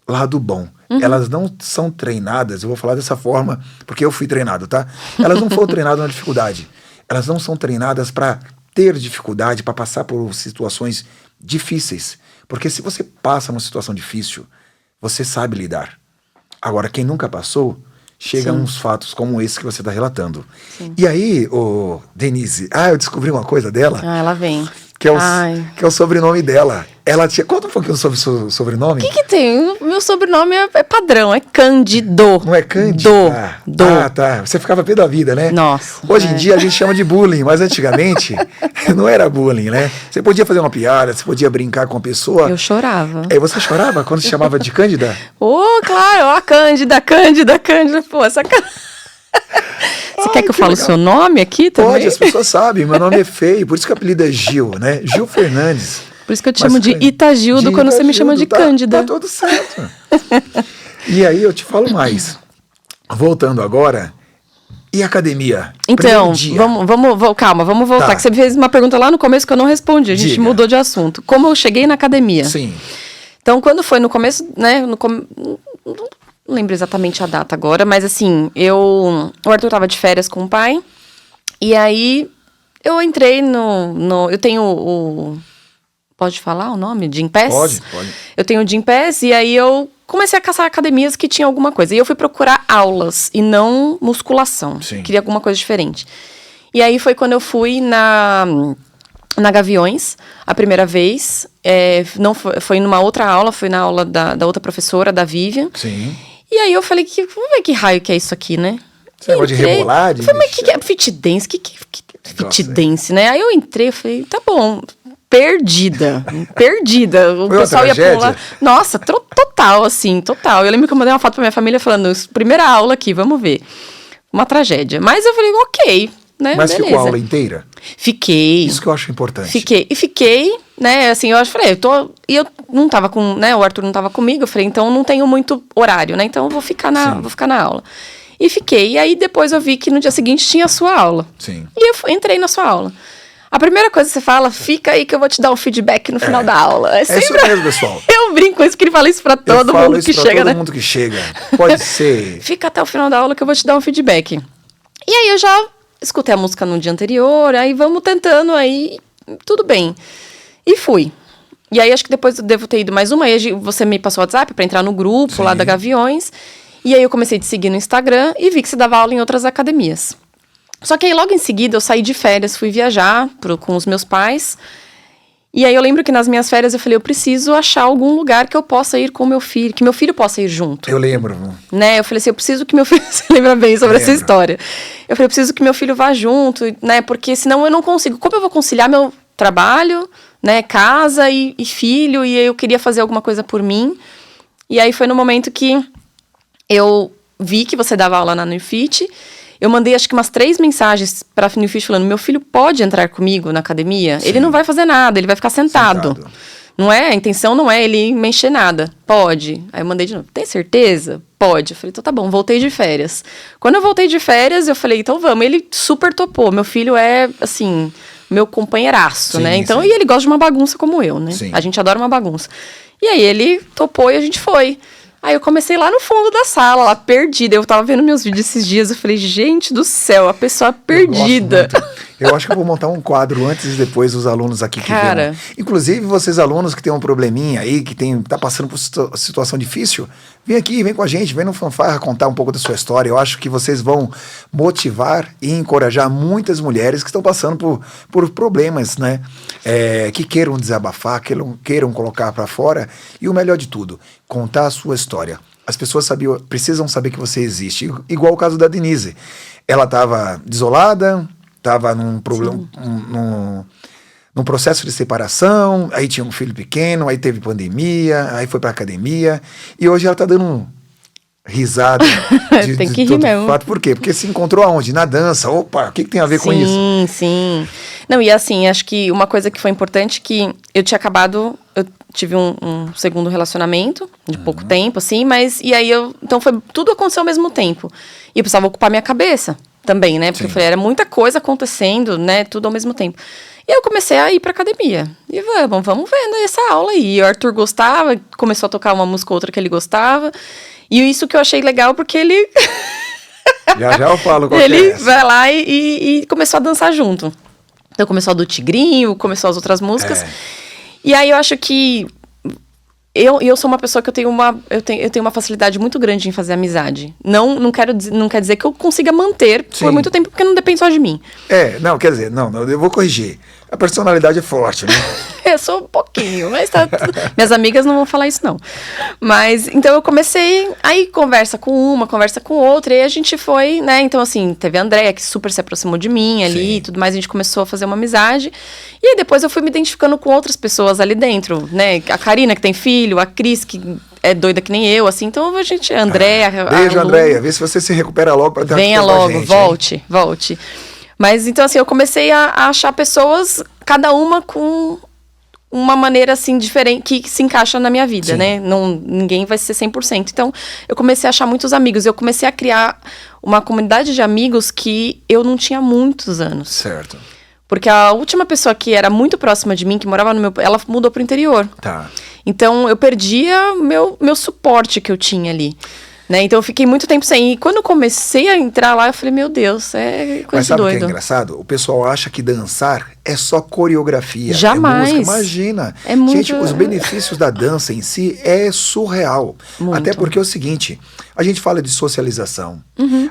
lado bom. Elas não são treinadas, eu vou falar dessa forma, porque eu fui treinado, tá? Elas não foram treinadas na dificuldade. Elas não são treinadas para ter dificuldade, para passar por situações difíceis. Porque se você passa numa situação difícil, você sabe lidar. Agora, quem nunca passou, chega a uns fatos como esse que você está relatando. Sim. E aí, Denise, eu descobri uma coisa dela, Ela vem. que é o sobrenome dela. Ela tinha... Conta um pouquinho sobre o seu sobrenome. O que tem? O meu sobrenome é padrão, é Cândido. Não é Cândido? Do. Tá. Você ficava pé da vida, né? Nossa. Hoje em dia a gente chama de bullying, mas antigamente não era bullying, né? Você podia fazer uma piada, você podia brincar com a pessoa. Eu chorava. Aí você chorava quando se chamava de Cândida? Claro, ó, Cândida. Pô, essa Você quer que eu fale o seu nome aqui também? Pode, as pessoas sabem, meu nome é feio, por isso que o apelido é Gil, né? Gil Fernandes. Por isso que eu te chamo de Itagildo quando você me chama de Cândida. Tá tudo certo. E aí eu te falo mais. Voltando agora, e academia? Então, vamos voltar, Tá. que você fez uma pergunta lá no começo que eu não respondi, a gente Diga. mudou de assunto. Como eu cheguei na academia? Sim. Então, quando foi no começo, né, não lembro exatamente a data agora, mas assim, o Arthur tava de férias com o pai, e aí eu entrei eu tenho pode falar o nome? Gym Pass? Pode. Eu tenho o Gym Pass, e aí eu comecei a caçar academias que tinham alguma coisa. E eu fui procurar aulas, e não musculação. Sim. Queria alguma coisa diferente. E aí foi quando eu fui na Gaviões, a primeira vez. Não foi numa outra aula, foi na aula da outra professora, da Vivian. Sim. E aí eu falei, vamos ver que raio que é isso aqui, né? Você gosta de rebolar? Eu falei, mas o que é fit dance? Que fit dance, né? Aí eu entrei, eu falei, tá bom, perdida. O Foi pessoal ia tragédia? pular. Nossa, total, assim, total. Eu lembro que eu mandei uma foto pra minha família falando, primeira aula aqui, vamos ver. Uma tragédia. Mas eu falei, ok, né? Mas beleza. ficou a aula inteira? Fiquei. Isso que eu acho importante. Fiquei, né, assim, eu falei, eu não tava com, né, o Arthur não tava comigo, eu falei, então eu não tenho muito horário, né, então eu vou ficar na aula. E fiquei, e aí depois eu vi que no dia seguinte tinha a sua aula. Sim. E eu entrei na sua aula. A primeira coisa que você fala, fica aí que eu vou te dar um feedback no final da aula. Isso mesmo, pessoal. Eu brinco com isso, que ele fala isso pra todo mundo que chega, né? Todo mundo que chega. Pode ser. Fica até o final da aula que eu vou te dar um feedback. E aí eu já escutei a música no dia anterior, aí vamos tentando, aí tudo bem. E fui. E aí acho que depois eu devo ter ido mais uma, aí você me passou o WhatsApp pra entrar no grupo lá da Gaviões. E aí eu comecei a te seguir no Instagram e vi que você dava aula em outras academias. Só que aí logo em seguida eu saí de férias, fui viajar com os meus pais. E aí eu lembro que nas minhas férias eu falei, eu preciso achar algum lugar que eu possa ir com o meu filho, que meu filho possa ir junto. Eu lembro. Né? Eu falei assim, eu preciso que meu filho... Você lembra bem sobre essa história. Eu falei, eu preciso que meu filho vá junto, né? Porque senão eu não consigo. Como eu vou conciliar meu trabalho, né? Casa e filho, e eu queria fazer alguma coisa por mim. E aí foi no momento que eu vi que você dava aula na New Fit. Eu mandei acho que umas 3 mensagens pra New Fit falando, meu filho pode entrar comigo na academia? Sim. Ele não vai fazer nada, ele vai ficar sentado. Não é? A intenção não é ele me encher nada. Pode. Aí eu mandei de novo. Tem certeza? Pode. Eu falei, então tá bom, voltei de férias. Quando eu voltei de férias, eu falei, então vamos. Ele super topou. Meu filho é, assim, meu companheiraço, né? Então, e ele gosta de uma bagunça como eu, né? Sim. A gente adora uma bagunça. E aí ele topou e a gente foi. Aí eu comecei lá no fundo da sala, lá perdida. Eu tava vendo meus vídeos esses dias, eu falei, gente do céu, a pessoa perdida. Eu acho que eu vou montar um quadro antes e depois dos alunos aqui que Cara. vêm. Inclusive, vocês alunos que tem um probleminha aí, que tá passando por situação difícil, vem aqui, vem com a gente, vem no Fanfarra contar um pouco da sua história. Eu acho que vocês vão motivar e encorajar muitas mulheres que estão passando por problemas, né? Que queiram desabafar, queiram colocar para fora. E o melhor de tudo, contar a sua história. As pessoas precisam saber que você existe. Igual o caso da Denise. Ela estava desolada, estava num problema, num processo de separação, aí tinha um filho pequeno, aí teve pandemia, aí foi pra academia, e hoje ela tá dando risada Tem que rir todo mesmo. fato. Por quê? Porque se encontrou aonde? Na dança. Opa, o que tem a ver com isso? Sim, sim. Não, e assim, acho que uma coisa que foi importante que eu tinha acabado, eu tive um segundo relacionamento de pouco tempo, assim, mas, e aí então tudo aconteceu ao mesmo tempo. E eu precisava ocupar minha cabeça também, né? Porque eu falei, era muita coisa acontecendo, né? Tudo ao mesmo tempo. E eu comecei a ir pra academia. E vamos vendo essa aula aí. E o Arthur gostava, começou a tocar uma música ou outra que ele gostava. E isso que eu achei legal, porque ele... Já eu falo qual ele que é essa. vai lá e começou a dançar junto. Então começou a do Tigrinho, começou as outras músicas. E aí eu acho que... Eu sou uma pessoa que eu tenho uma facilidade muito grande em fazer amizade. Não quer dizer que eu consiga manter por muito tempo, porque não depende só de mim. Não, quer dizer, não, eu vou corrigir. A personalidade é forte, né? Eu sou um pouquinho, mas tá tudo... Minhas amigas não vão falar isso, não. Mas, então eu comecei, aí conversa com uma, conversa com outra, e a gente foi, né? Então, assim, teve a Andréia, que super se aproximou de mim ali e tudo mais, a gente começou a fazer uma amizade. E aí depois eu fui me identificando com outras pessoas ali dentro, né? A Karina, que tem filho, a Cris, que é doida que nem eu, assim. Então a gente, a Andréia... Beijo, Andréia. Vê se você se recupera logo pra ter Venha uma logo, gente, volte. Mas, então, assim, eu comecei a achar pessoas, cada uma com uma maneira, assim, diferente, que se encaixa na minha vida, né? Ninguém vai ser 100%. Então, eu comecei a achar muitos amigos. Eu comecei a criar uma comunidade de amigos que eu não tinha há muitos anos. Certo. Porque a última pessoa que era muito próxima de mim, que morava no meu... Ela mudou pro interior. Tá. Então, eu perdia meu suporte que eu tinha ali. Né? Então eu fiquei muito tempo sem. E quando eu comecei a entrar lá, eu falei, meu Deus, é coisa Mas sabe o que doida. é engraçado? O pessoal acha que dançar é só coreografia. Jamais. É música. Imagina. É muito... Gente, os benefícios da dança em si é surreal. Muito. Até porque é o seguinte, a gente fala de socialização,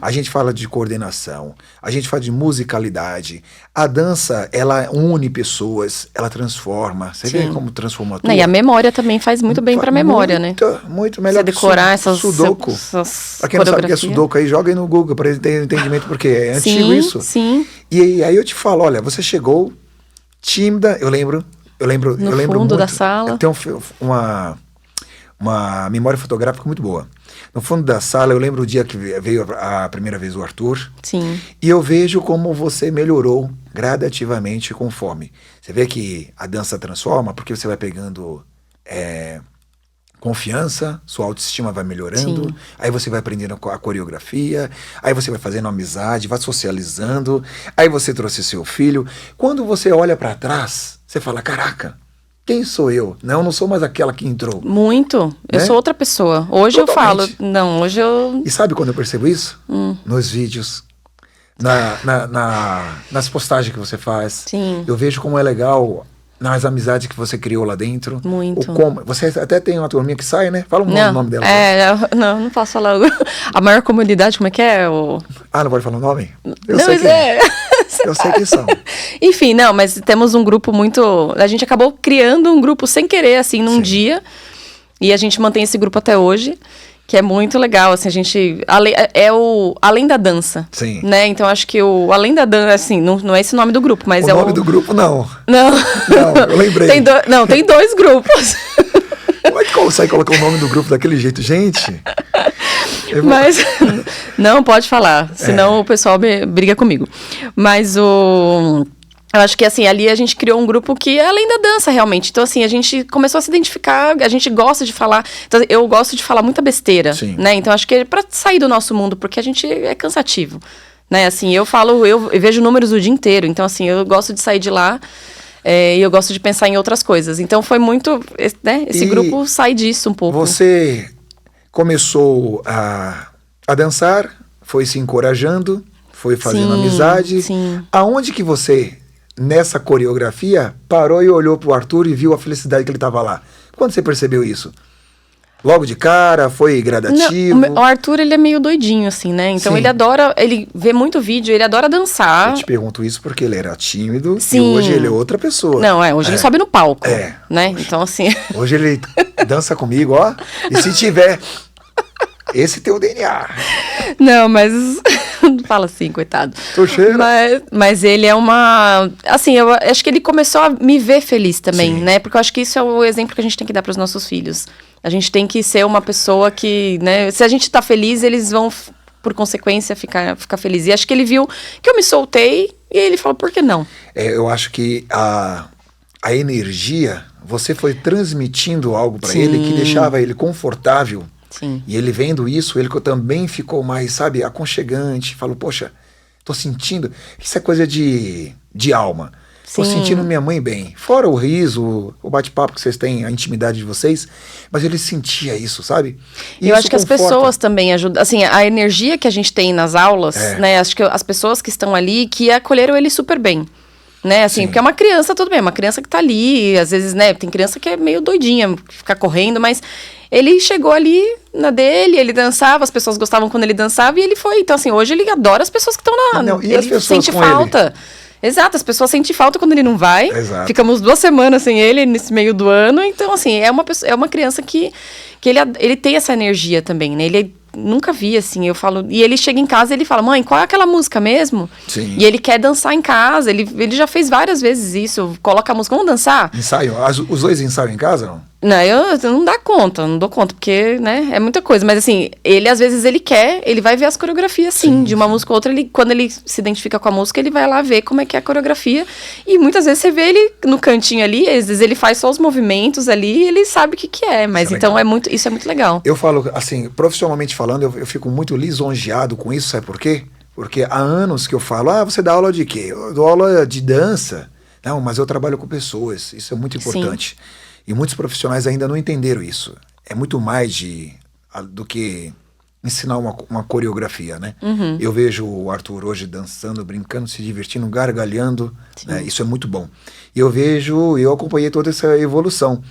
a gente fala de coordenação, a gente fala de musicalidade. A dança, ela une pessoas, ela transforma. Você vê como transforma tudo? E a memória também faz muito bem pra memória, né? Muito melhor. Você decorar essas Sudoku. Pra quem não sabe o que é Sudoku aí, joga aí no Google para ele ter entendimento, porque é antigo isso. Sim. E aí eu te falo, olha, você chegou tímida, eu lembro No fundo muito, da sala. Eu tenho uma memória fotográfica muito boa. No fundo da sala, eu lembro o dia que veio a primeira vez o Arthur. Sim. E eu vejo como você melhorou gradativamente conforme. Você vê que a dança transforma, porque você vai pegando confiança, sua autoestima vai melhorando, Sim. aí você vai aprendendo a coreografia, aí você vai fazendo amizade, vai socializando, aí você trouxe seu filho. Quando você olha pra trás, você fala, caraca, quem sou eu? Eu não sou mais aquela que entrou. Muito. Eu Né? sou outra pessoa. Hoje Totalmente. eu falo, não, hoje eu... E sabe quando eu percebo isso? Nos vídeos, nas postagens que você faz. Sim. Eu vejo como é legal nas amizades que você criou lá dentro. Muito. Você até tem uma turminha que sai, né? Fala o nome dela. Não posso falar. A maior comunidade, como é que é? Ah, não pode falar o nome? Não, mas é... Eu sei quem são. Enfim, não, mas temos um grupo muito... A gente acabou criando um grupo sem querer, assim, num dia. E a gente mantém esse grupo até hoje, que é muito legal, assim, a gente... Além da dança. Sim. Né? Então, acho que o Além da Dança, assim, não é esse o nome do grupo, mas O nome do grupo, não. Não. Não, eu lembrei. Tem dois grupos. Como é que consegue colocar o nome do grupo daquele jeito? Gente... Mas, não pode falar, senão o pessoal briga comigo. Mas eu acho que, assim, ali a gente criou um grupo que é além da dança, realmente. Então, assim, a gente começou a se identificar, a gente gosta de falar... Então, eu gosto de falar muita besteira, né? Então, acho que é pra sair do nosso mundo, porque a gente é cansativo, né? Assim, eu vejo números o dia inteiro. Então, assim, eu gosto de sair de lá... e eu gosto de pensar em outras coisas. Então, foi muito... né? Esse grupo sai disso um pouco. Você... começou a dançar, foi se encorajando, foi fazendo amizade. Sim. Aonde que você, nessa coreografia, parou e olhou pro Arthur e viu a felicidade que ele estava lá? Quando você percebeu isso? Logo de cara? Foi gradativo? Não, o Arthur, ele é meio doidinho, assim, né? Então, Sim. ele vê muito vídeo, ele adora dançar. Eu te pergunto isso porque ele era tímido Sim. e hoje ele é outra pessoa. Não, hoje ele sobe no palco, né? Poxa. Então, assim... Hoje ele dança comigo, ó. E se tiver... Esse teu DNA. Não, mas Não fala assim, coitado. Trouxeira. Mas ele é uma... Assim, eu acho que ele começou a me ver feliz também, Sim. né? Porque eu acho que isso é o exemplo que a gente tem que dar para os nossos filhos. A gente tem que ser uma pessoa que, né? Se a gente tá feliz, eles vão, por consequência, ficar feliz. E acho que ele viu que eu me soltei e ele falou, por que não? Eu acho que a energia, você foi transmitindo algo para Sim. ele que deixava ele confortável. Sim. E ele vendo isso, ele também ficou mais, sabe, aconchegante. Falou, poxa, tô sentindo. Isso é coisa de alma. Tô Sim. sentindo minha mãe bem. Fora o riso, o bate-papo que vocês têm, a intimidade de vocês. Mas ele sentia isso, sabe? E Eu isso acho que as conforta. pessoas também ajudam. Assim, a energia que a gente tem nas aulas, né? Acho que as pessoas que estão ali, que acolheram ele super bem. Né, assim, Sim. porque é uma criança, tudo bem, uma criança que tá ali, às vezes, né, tem criança que é meio doidinha, que fica correndo, mas ele chegou ali na dele, ele dançava, as pessoas gostavam quando ele dançava e ele foi. Então, assim, hoje ele adora as pessoas que estão lá. Não, e ele as pessoas sente com falta. Exato, as pessoas sentem falta quando ele não vai. Exato. Ficamos 2 semanas sem ele nesse meio do ano. Então, assim, é uma criança que ele tem essa energia também, né? Ele nunca vi, assim, eu falo... E ele chega em casa e ele fala, mãe, qual é aquela música mesmo? Sim. E ele quer dançar em casa, ele já fez várias vezes isso. Coloca a música, vamos dançar? Ensaio. Os dois ensaiam em casa, não? Não, eu não dou conta, porque, né, é muita coisa. Mas, assim, ele, às vezes, ele vai ver as coreografias, sim, de uma música ou outra. Quando ele se identifica com a música, ele vai lá ver como é que é a coreografia. E muitas vezes você vê ele no cantinho ali, às vezes ele faz só os movimentos ali e ele sabe o que é. Mas, então, isso é muito legal. Eu falo, assim, profissionalmente falando, eu fico muito lisonjeado com isso, sabe por quê? Porque há anos que eu falo, você dá aula de quê? Eu dou aula de dança. Não, mas eu trabalho com pessoas, isso é muito importante. Sim. E muitos profissionais ainda não entenderam isso. É muito mais do que ensinar uma coreografia, né? Uhum. Eu vejo o Arthur hoje dançando, brincando, se divertindo, gargalhando, né? Isso é muito bom. E eu acompanhei toda essa evolução.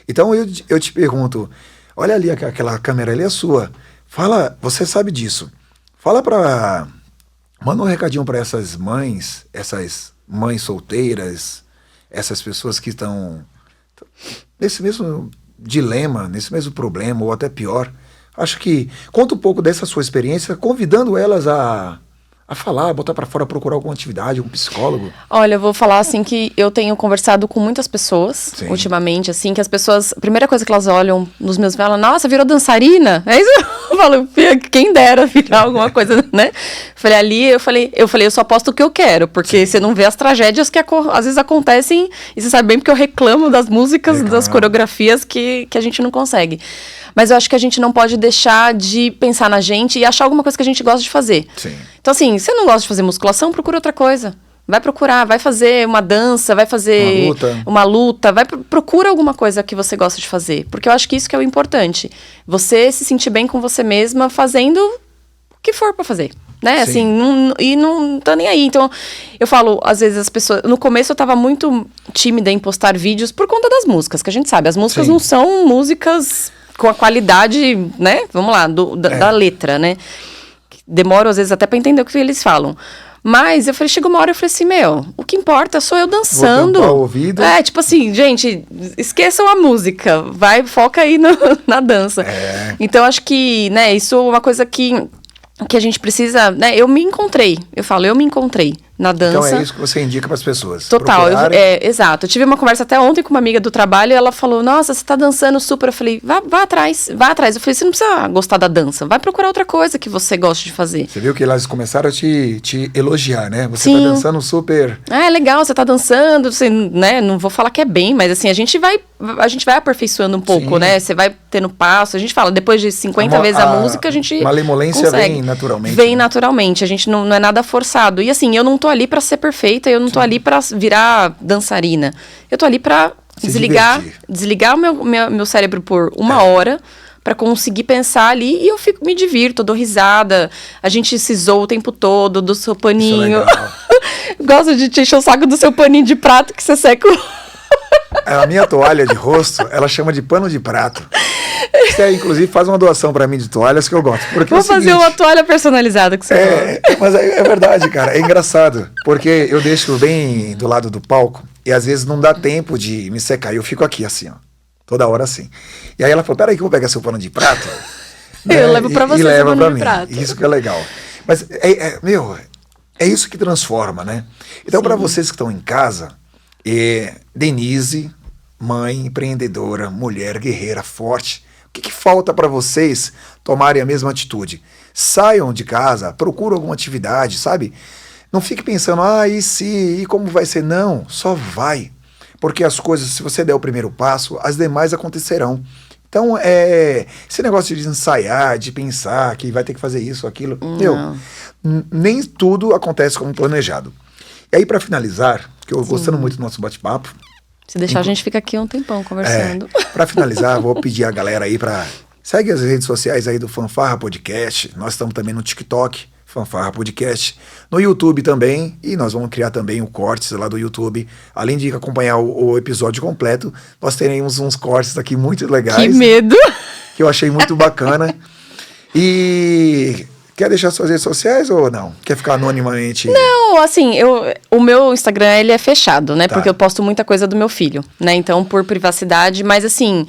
Então eu te pergunto, olha ali, aquela câmera ali é sua. Fala, você sabe disso. Manda um recadinho para essas mães solteiras, essas pessoas que estão nesse mesmo dilema, nesse mesmo problema, ou até pior. Acho que conta um pouco dessa sua experiência, convidando elas a falar, botar pra fora, procurar alguma atividade, um psicólogo. Olha, eu vou falar assim que eu tenho conversado com muitas pessoas, sim, ultimamente, assim, que as pessoas, a primeira coisa que elas olham nos meus falam, nossa, virou dançarina? É isso? Eu falo, quem dera virar alguma coisa, né? Eu falei, eu só posto o que eu quero, porque você não vê as tragédias que às vezes acontecem, e você sabe bem porque eu reclamo das músicas, das coreografias que a gente não consegue. Mas eu acho que a gente não pode deixar de pensar na gente e achar alguma coisa que a gente gosta de fazer. Sim. Então, assim, você não gosta de fazer musculação, procura outra coisa. Vai fazer uma dança, vai fazer uma luta, procura alguma coisa que você gosta de fazer. Porque eu acho que isso que é o importante. Você se sentir bem com você mesma fazendo o que for pra fazer. Né, sim, assim, não tá nem aí. Então, eu falo, às vezes as pessoas... No começo eu tava muito tímida em postar vídeos por conta das músicas, que a gente sabe. As músicas não são músicas com a qualidade, né? Vamos lá, da letra, né? Demoro, às vezes, até pra entender o que eles falam. Mas eu falei, chegou uma hora, eu falei assim, o que importa sou eu dançando. Vou tampar o ouvido. Tipo assim, gente, esqueçam a música. Foca aí na dança. Então, acho que, né, isso é uma coisa que a gente precisa, né, eu me encontrei na dança. Então é isso que você indica para as pessoas. Total, exato. Eu tive uma conversa até ontem com uma amiga do trabalho e ela falou, nossa, você tá dançando super. Eu falei, vá atrás. Eu falei, você não precisa gostar da dança, vai procurar outra coisa que você gosta de fazer. Você viu que elas começaram a te elogiar, né? Você Sim. tá dançando super... É legal, você tá dançando, você, né, não vou falar que é bem, mas assim, a gente vai aperfeiçoando um pouco, né? Você vai tendo passo, a gente fala, depois de 50 vezes a música, a gente malemolência consegue. Vem naturalmente. Vem naturalmente, a gente não é nada forçado. E assim, eu não tô ali pra ser perfeita, eu não tô ali pra virar dançarina. Eu tô ali pra desligar o meu cérebro por uma hora, pra conseguir pensar ali, e eu me divirto, dou risada, a gente se zoa o tempo todo, do seu paninho. Gosto de te encher o saco do seu paninho de prato que você seca. A minha toalha de rosto, ela chama de pano de prato. Você, inclusive, faz uma doação pra mim de toalhas que eu gosto. Porque vou fazer uma toalha personalizada que você mas é verdade, cara. É engraçado. Porque eu deixo bem do lado do palco e às vezes não dá tempo de me secar. Eu fico aqui assim, ó. Toda hora assim. E aí ela falou, peraí que eu vou pegar seu pano de prato. Eu levo pra você e leva seu pra pano mim. de prato. Isso que é legal. Mas, é isso que transforma, né? Então, para vocês que estão em casa, Denise, mãe, empreendedora, mulher, guerreira, forte, o que falta para vocês tomarem a mesma atitude? Saiam de casa, procurem alguma atividade, sabe? Não fique pensando, e se, e como vai ser? Não, só vai. Porque as coisas, se você der o primeiro passo, as demais acontecerão. Então, esse negócio de ensaiar, de pensar que vai ter que fazer isso, aquilo, nem tudo acontece como planejado. E aí, para finalizar, que eu gostando muito do nosso bate-papo. Se deixar, a gente fica aqui um tempão conversando. Para finalizar, vou pedir a galera aí para... Segue as redes sociais aí do Fanfarra Podcast. Nós estamos também no TikTok, Fanfarra Podcast. No YouTube também. E nós vamos criar também o cortes lá do YouTube. Além de acompanhar o episódio completo, nós teremos uns cortes aqui muito legais. Que medo! Que eu achei muito bacana. E... Quer deixar suas redes sociais ou não? Quer ficar anonimamente? Não, assim, o meu Instagram, ele é fechado, né? Tá. Porque eu posto muita coisa do meu filho, né? Então, por privacidade, mas assim...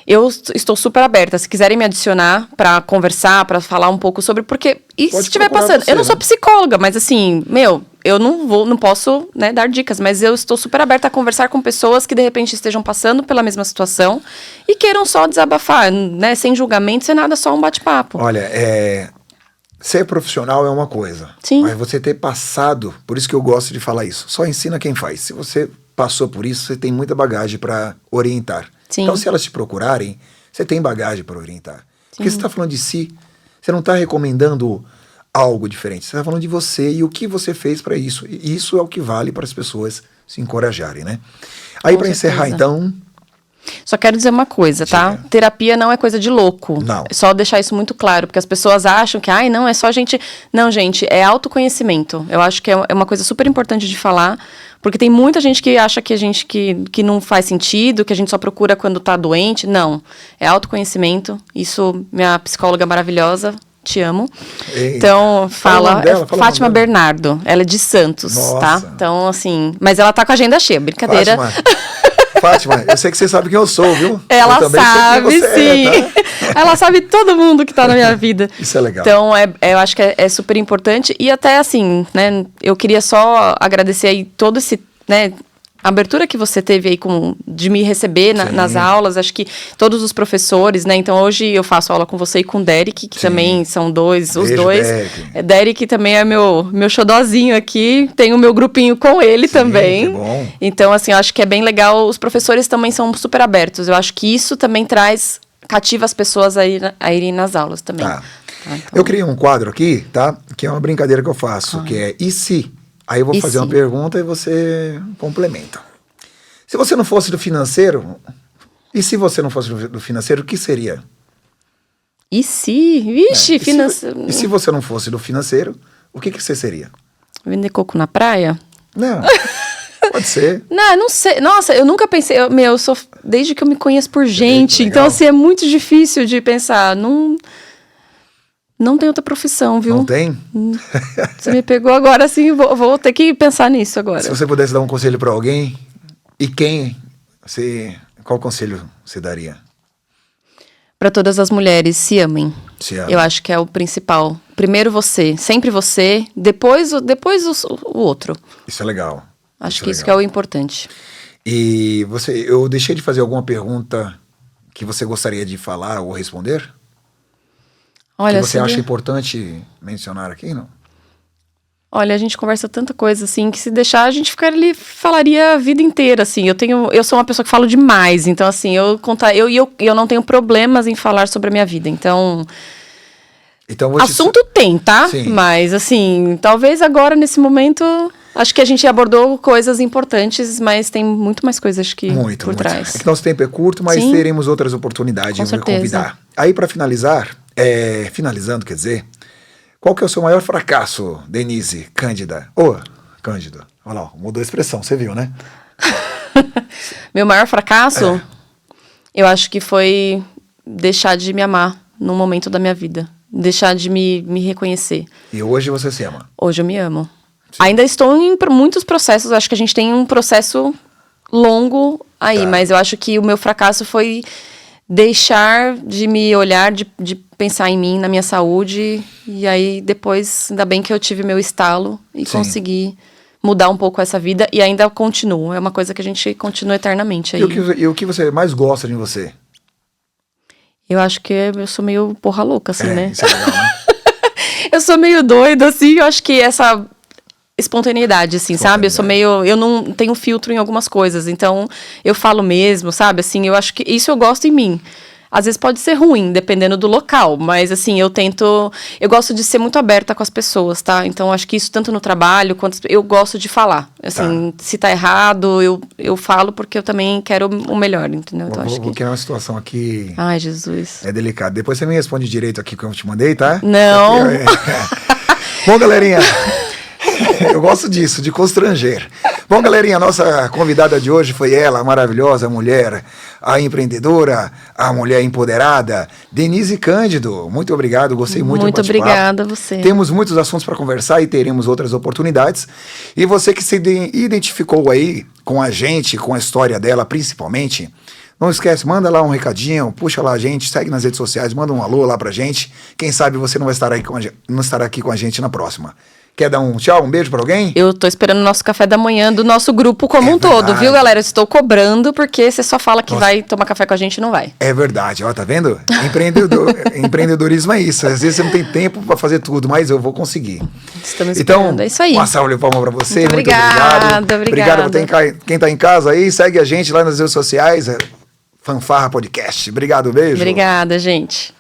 Eu estou super aberta. Se quiserem me adicionar para conversar, para falar um pouco sobre... Porque, e se estiver passando... eu não sou psicóloga, mas assim, eu não posso, né, dar dicas, mas eu estou super aberta a conversar com pessoas que, de repente, estejam passando pela mesma situação e queiram só desabafar, né? Sem julgamento, sem nada, só um bate-papo. Olha, ser profissional é uma coisa. Sim. Mas você ter passado... Por isso que eu gosto de falar isso. Só ensina quem faz. Se você passou por isso, você tem muita bagagem para orientar. Sim. Então, se elas te procurarem, você tem bagagem para orientar. Sim. Porque você está falando de si, você não está recomendando algo diferente. Você está falando de você e o que você fez para isso. E isso é o que vale para as pessoas se encorajarem, né? Aí, para encerrar, então... Só quero dizer uma coisa, tá? Terapia não é coisa de louco. Não. É só deixar isso muito claro, porque as pessoas acham que, não, é só a gente... Não, gente, é autoconhecimento. Eu acho que é uma coisa super importante de falar, porque tem muita gente que acha que a gente que não faz sentido, que a gente só procura quando tá doente. Não. É autoconhecimento. Isso, minha psicóloga maravilhosa, te amo. Eita. Então, fala Fátima dela. Bernardo. Ela é de Santos, Nossa. Tá? Então, assim... Mas ela tá com a agenda cheia, brincadeira. Fátima, eu sei que você sabe quem eu sou, viu? Ela eu também sabe, sei quem você sim. tá? Ela sabe todo mundo que tá na minha vida. Isso é legal. Então, eu acho que é super importante. E até assim, né? Eu queria só agradecer aí todo esse, né? A abertura que você teve aí de me receber nas aulas, acho que todos os professores, né? Então, hoje eu faço aula com você e com o Derek, que também são os dois. Derek. Derek também é meu xodózinho aqui, tem o meu grupinho com ele também. Que bom. Então, assim, eu acho que é bem legal. Os professores também são super abertos. Eu acho que isso também cativa as pessoas a irem nas aulas também. Tá. Então... Eu criei um quadro aqui, tá? Que é uma brincadeira que eu faço, que é e se? Aí eu vou fazer uma pergunta e você complementa. Se você não fosse do financeiro, e se você não fosse do financeiro, o que seria? E se? Vixe, financeiro. E se você não fosse do financeiro, o que você seria? Vender coco na praia? Não, pode ser. Não sei. Nossa, eu nunca pensei... eu sou... Desde que eu me conheço por gente. Então, assim, é muito difícil de pensar. Não tem outra profissão, viu? Não tem? Você me pegou agora, assim, vou ter que pensar nisso agora. Se você pudesse dar um conselho para alguém, e qual conselho você daria? Para todas as mulheres, se amem. Se amem. Eu acho que é o principal. Primeiro você, sempre você, depois o outro. Isso é legal. Acho que isso que é o importante. E eu deixei de fazer alguma pergunta que você gostaria de falar ou responder? Olha, que você acha importante mencionar aqui, não? Olha, a gente conversa tanta coisa, assim, que se deixar, a gente falaria a vida inteira, assim. Eu sou uma pessoa que falo demais, então, assim, eu não tenho problemas em falar sobre a minha vida, então assunto tem, tá? Sim. Mas, assim, talvez agora, nesse momento, acho que a gente abordou coisas importantes, mas tem muito mais coisas que por trás. É que nosso tempo é curto, mas teremos outras oportunidades de me convidar. Aí, para finalizar, finalizando, quer dizer, qual que é o seu maior fracasso, Denise Cândida? Cândido. Olha lá, mudou a expressão, você viu, né? Meu maior fracasso, eu acho que foi deixar de me amar num momento da minha vida. Deixar de me reconhecer. E hoje você se ama? Hoje eu me amo. Sim. Ainda estou em muitos processos, acho que a gente tem um processo longo aí, mas eu acho que o meu fracasso foi deixar de me olhar, de pensar em mim, na minha saúde. E aí, depois, ainda bem que eu tive meu estalo e Sim. consegui mudar um pouco essa vida. E ainda continuo. É uma coisa que a gente continua eternamente aí. E o que você mais gosta de você? Eu acho que eu sou meio porra louca, assim, né? Isso é legal, né? Eu sou meio doida, assim. Eu acho que essa espontaneidade, assim, sabe? Eu não tenho filtro em algumas coisas. Então, eu falo mesmo, sabe? Assim, eu acho que isso eu gosto em mim. Às vezes pode ser ruim, dependendo do local. Mas, assim, eu gosto de ser muito aberta com as pessoas, tá? Então, acho que isso tanto no trabalho, quanto eu gosto de falar. Assim, se tá errado, eu falo porque eu também quero o melhor, entendeu? Então, Vou criar uma situação aqui... Ai, Jesus. É delicado. Depois você me responde direito aqui que eu te mandei, tá? Não. Bom, galerinha... Eu gosto disso, de constranger. Bom, galerinha, a nossa convidada de hoje foi ela, a maravilhosa mulher, a empreendedora, a mulher empoderada, Denise Cândido. Muito obrigado, gostei muito do bate-papo. Muito obrigada a você. Temos muitos assuntos para conversar e teremos outras oportunidades. E você que se identificou aí com a gente, com a história dela principalmente, não esquece, manda lá um recadinho, puxa lá a gente, segue nas redes sociais, manda um alô lá pra gente. Quem sabe você não vai estar aí não estará aqui com a gente na próxima. Quer dar um tchau, um beijo pra alguém? Eu tô esperando o nosso café da manhã do nosso grupo como um todo, viu, galera? Eu estou cobrando porque você só fala que vai tomar café com a gente e não vai. É verdade, ó, tá vendo? Empreendedorismo é isso. Às vezes você não tem tempo pra fazer tudo, mas eu vou conseguir. Estamos esperando, é isso aí. Uma salva de palmas pra você. Muito obrigado. Obrigado por quem tá em casa aí. Segue a gente lá nas redes sociais. Fanfarra Podcast. Obrigado, beijo. Obrigada, gente.